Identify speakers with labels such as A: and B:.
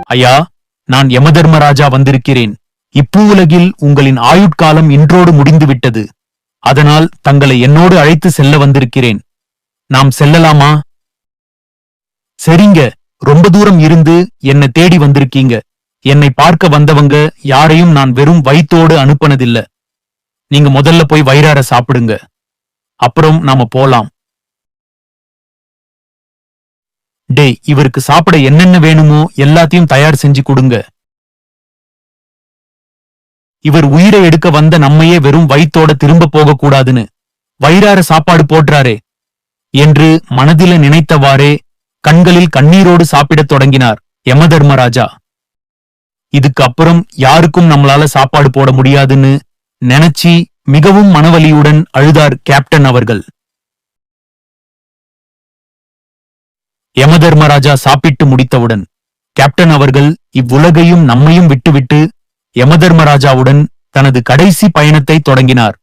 A: ஐயா, நான் யமதர்மராஜா வந்திருக்கிறேன். இப்பூவுலகில் உங்களின் ஆயுட்காலம் இன்றோடு முடிந்துவிட்டது. அதனால் தங்களை என்னோடு அழைத்து செல்ல வந்திருக்கிறேன். நாம் செல்லலாமா? சரிங்க, ரொம்ப தூரம் இருந்து என்னை தேடி வந்திருக்கீங்க. என்னை பார்க்க வந்தவங்க யாரையும் நான் வெறும் வயித்தோடு அனுப்பினதில்ல. நீங்க முதல்ல போய் வயிறார சாப்பிடுங்க, அப்புறம் நாம போலாம். டேய், இவருக்கு சாப்பிட என்னென்ன வேணுமோ எல்லாத்தையும் தயார் செஞ்சு கொடுங்க. இவர் உயிரை எடுக்க வந்த நம்மையே வெறும் வயித்தோட திரும்ப போக கூடாதுன்னு வயிறார சாப்பாடு போடுறாரே என்று மனதில நினைத்தவாறே கண்களில் கண்ணீரோடு சாப்பிடத் தொடங்கினார் யமதர்மராஜா. இதுக்கு அப்புறம் யாருக்கும் நம்மளால சாப்பாடு போட முடியாதுன்னு நினைச்சி மிகவும் மனவலியுடன் அழுதார் கேப்டன் அவர்கள். யமதர்மராஜா சாப்பிட்டு முடித்தவுடன் கேப்டன் அவர்கள் இவ்வுலகையும் நம்மையும் விட்டுவிட்டு யமதர்மராஜாவுடன் தனது கடைசி பயணத்தை தொடங்கினார்.